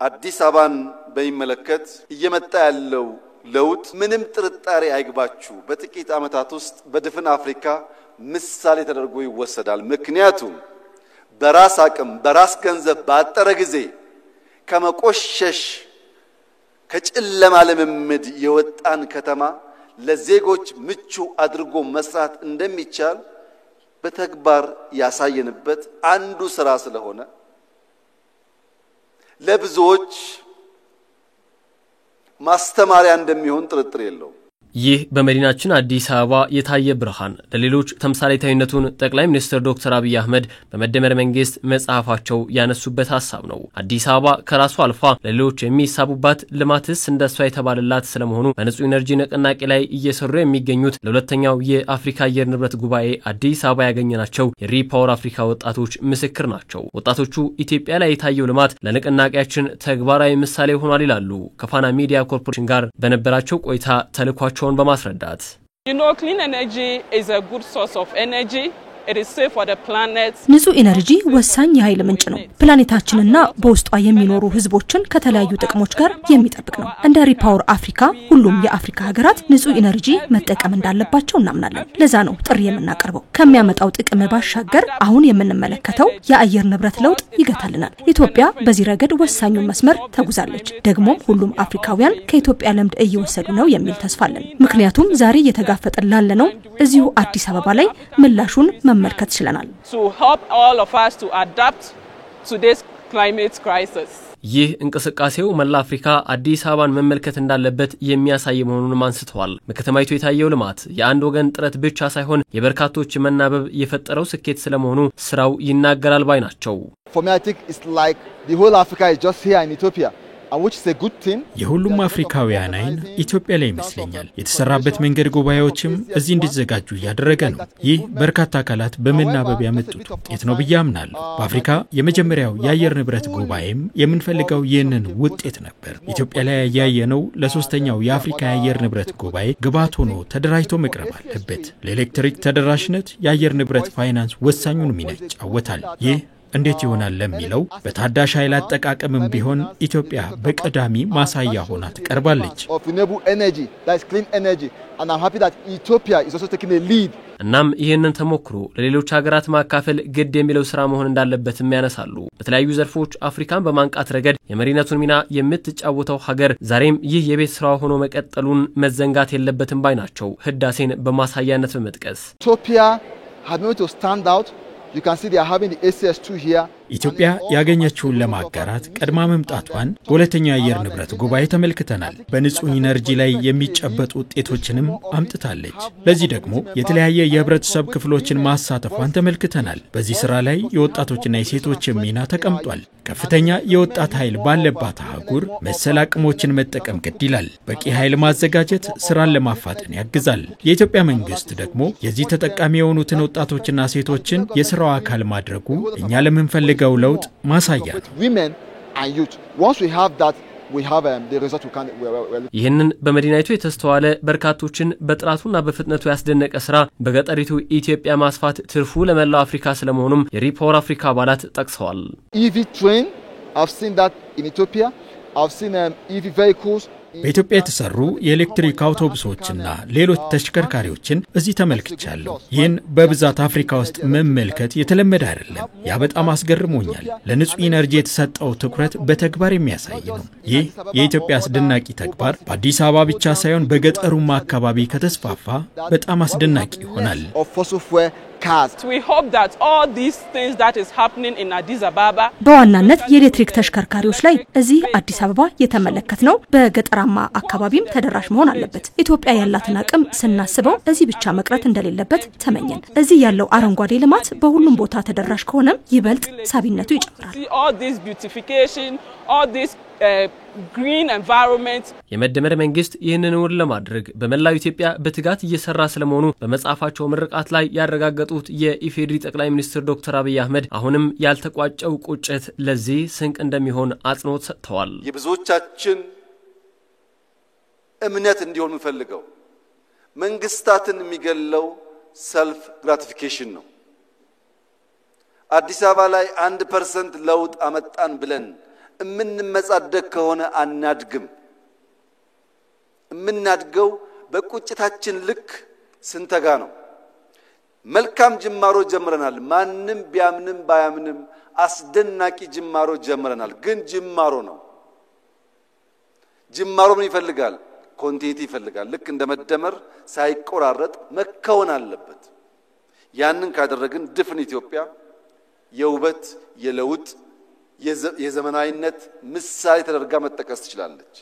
አዲስ አበባን በሚመለከት እየመጣ ያለው ለውጥ ምንም ጥርጣሬ አይግባችሁ በጥቂት ዓመታት ውስጥ በድፍን አፍሪካ ምሳሌ ተደርጎ ይወሰዳል። ምክንያቱም በራስ አቅም በራስ ገንዘብ ባጠረ ጊዜ ከመቆሸሽ ከጨለማ ልምምድ የወጣን ከተማ ለዜጎች ምቹ አድርጎ መስራት እንደሚቻል በተግባር ያሳየንበት አንዱ ስራ ስለሆነ ለብዙዎች ማስተማሪያ እንደሚሆን ጥርጥር የለውም። ይህ በመዲናችን አዲስ አበባ የታየ ብርሃን ለሌሎች ተምሳሌታዊነቱን ጠቅላይ ሚኒስትር ዶክተር አብይ አህመድ በመደመር መንግስት መጽሐፋቸው ያነሱበት ሐሳብ ነው። አዲስ አበባ ከራሱ አልፋ ለሌሎች የሚሳቡባት ልማትስ እንደሷ የተባለላት ስለመሆኑ በንጹህ ኢነርጂ ንቅናቄ ላይ እየሰሩ የሚገኙት ለሁለተኛው የአፍሪካ አየር ንብረት ጉባኤ አዲስ አበባ ያገኘናቸው የሪፓወር አፍሪካ ወጣቶች ምስክር ናቸው። ወጣቶቹ ኢትዮጵያ ላይ የታየው ልማት ለንቅናቄያችን ተግባራዊ ምሳሌ ሆኗል ይላሉ። ከፋና ሚዲያ ኮርፖሬሽን ጋር በነበራቸው ቆይታ ተልኳቸው በማስረዳት clean energy is a good source of energy. It is safe for the planet. ንጹህ ኢነርጂ ወሳኝ የኃይል ምንጭ ነው። ፕላኔታችንና በውስጧ የሚኖሩ ህዝቦችን ከተለያዩ ጥቅሞች ጋር የሚጠብቅ ነው። እንደ ሪፓወር አፍሪካ ሁሉም የአፍሪካ ሀገራት ንጹህ ኢነርጂ መጠቀም እንዳለባቸው እናምናለን። ለዛ ነው ጥሪ የምናቀርበው። ከሚያመጣው ጥቅም ባሻገር አሁን የምንመለከተው የአየር ንብረት ለውጥ ይገታልናል። ኢትዮጵያ በዚህ ረገድ ወሳኙን መስመር ተጉዛለች። ደግሞ ሁሉም አፍሪካውያን ከኢትዮጵያ ልምድ እየወሰዱ ነው የሚል ተስፋ አለን። ምክንያቱም ዛሬ እየተጋፈጠን ላለነው እዚሁ አዲስ አበባ ላይ ምላሹን መመልከት ይችላል። To help all of us to adapt to this climate crisis. ይህ እንቅስቃሴው መላ አፍሪካ አዲስ አበባን መመልከት እንዳለበት የሚያሳይ መሆኑን አንስተዋል። በከተማይቱ የታየው ልማት የአንድ ወገን ጥረት ብቻ ሳይሆን የበርካቶች መናበብ የፈጠረው ስኬት ስለመሆኑ ስራው ይናገራል ባይ ናቸው። For me I think it's like the whole Africa is just here in Ethiopia. which is a good thing. የሁሉም አፍሪካውያን አይን ኢትዮጵያ ላይ ይመስለኛል። የተሰራበት መንገድ ጉባኤዎችም እዚህ እንዲዘጋጁ ያደረገ ነው። ይህ በርካታ አካላት በመናበብ ያመጡት ውጤት ነው ብዬ አምናለሁ። በአፍሪካ የመጀመሪያው የአየር ንብረት ጉባኤም የምንፈልገው ይህንን ውጤት ነበር። ኢትዮጵያ ላይ ያያየነው ለሶስተኛው የአፍሪካ የአየር ንብረት ጉባኤ ግብዓት ሆኖ ተደራጅቶ መቅረብ አለበት። ለኤሌክትሪክ ተደራሽነት የአየር ንብረት ፋይናንስ ወሳኙን ሚና ይጫወታል። ይህ እንዴት ይሆናል ለሚለው በታዳሽ ኃይል አጠቃቀምም ቢሆን ኢትዮጵያ በቀዳሚ ማሳያ ሆና ትቀርባለች። እናም ይህንን ተሞክሮ ለሌሎች ሀገራት ማካፈል ግድ የሚለው ስራ መሆን እንዳለበትም ያነሳሉ። በተለያዩ ዘርፎች አፍሪካን በማንቃት ረገድ የመሪነቱን ሚና የምትጫወተው ሀገር ዛሬም ይህ የቤት ስራ ሆኖ መቀጠሉን መዘንጋት የለበትም ባይ ናቸው። ህዳሴን በማሳያነት በመጥቀስ ኢትዮጵያ had to stand out. You can see they are having the ACS2 here. ኢትዮጵያ ያገኘችውን ለማጋራት ቀድማ መምጣቷን በሁለተኛው የአየር ንብረት ጉባኤ ተመልክተናል። በንጹህ ኢነርጂ ላይ የሚጨበጡ ውጤቶችንም አምጥታለች። ለዚህ ደግሞ የተለያየ የህብረተሰብ ክፍሎችን ማሳተፏን ተመልክተናል። በዚህ ስራ ላይ የወጣቶችና የሴቶች ሚና ተቀምጧል። ከፍተኛ የወጣት ኃይል ባለባት አህጉር መሰል አቅሞችን መጠቀም ግድ ይላል። በቂ ኃይል ማዘጋጀት ስራን ለማፋጠን ያግዛል። የኢትዮጵያ መንግስት ደግሞ የዚህ ተጠቃሚ የሆኑትን ወጣቶችና ሴቶችን የስራው አካል ማድረጉ እኛ ለምንፈልገው ለውጥ ማሳያ ይህንን በመዲናይቱ የተስተዋለ በርካቶችን በጥራቱና በፍጥነቱ ያስደነቀ ስራ በገጠሪቱ ኢትዮጵያ ማስፋት ትርፉ ለመላው አፍሪካ ስለመሆኑም የሪፓወር አፍሪካ አባላት ጠቅሰዋል። EV train, I've seen that in Ethiopia. I've seen EV vehicles. በኢትዮጵያ የተሰሩ የኤሌክትሪክ አውቶቡሶችና ሌሎች ተሽከርካሪዎችን እዚህ ተመልክቻለሁ። ይህን በብዛት አፍሪካ ውስጥ መመልከት የተለመደ አይደለም። ያ በጣም አስገርሞኛል። ለንጹህ ኢነርጂ የተሰጠው ትኩረት በተግባር የሚያሳይ ነው። ይህ የኢትዮጵያ አስደናቂ ተግባር በአዲስ አበባ ብቻ ሳይሆን በገጠሩም አካባቢ ከተስፋፋ በጣም አስደናቂ ይሆናል። We hope that all these things that is happening in Addis Ababa በዋናነት የኤሌክትሪክ ተሽከርካሪዎች ላይ እዚህ አዲስ አበባ የተመለከትነው በገጠራማ አካባቢም ተደራሽ መሆን አለበት። ኢትዮጵያ ያላትን አቅም ስናስበው እዚህ ብቻ መቅረት እንደሌለበት ተመኘን። እዚህ ያለው አረንጓዴ ልማት በሁሉም ቦታ ተደራሽ ከሆነ ይበልጥ ሳቢነቱ ይጨምራል። all this beautification, all this green environment የመደመር መንግስት ይህንን እውን ለማድረግ በመላው ኢትዮጵያ በትጋት እየሰራ ስለመሆኑ በመጻፋቸው ምርቃት ላይ ያረጋገጡት የኢፌዴሪ ጠቅላይ ሚኒስትር ዶክተር አብይ አህመድ አሁንም ያልተቋጨው ቁጭት ለዚህ ስንቅ እንደሚሆን አጽንኦት ሰጥተዋል። የብዙዎቻችን እምነት እንዲሆን ምፈልገው መንግስታትን የሚገለው ሰልፍ ግራቲፊኬሽን ነው። አዲስ አበባ ላይ 1% ለውጥ አመጣን ብለን እምንመጻደቅ ከሆነ አናድግም። እምናድገው በቁጭታችን ልክ ስንተጋ ነው። መልካም ጅማሮ ጀምረናል። ማንም ቢያምንም ባያምንም አስደናቂ ጅማሮ ጀምረናል። ግን ጅማሮ ነው። ጅማሮ ምን ይፈልጋል? ኮንቲኒቲ ይፈልጋል። ልክ እንደ መደመር ሳይቆራረጥ መከወን አለበት። ያንን ካደረግን ድፍን ኢትዮጵያ የውበት የለውጥ የዘመናዊነት ምሳሌ ተደርጋ መጠቀስ ትችላለች።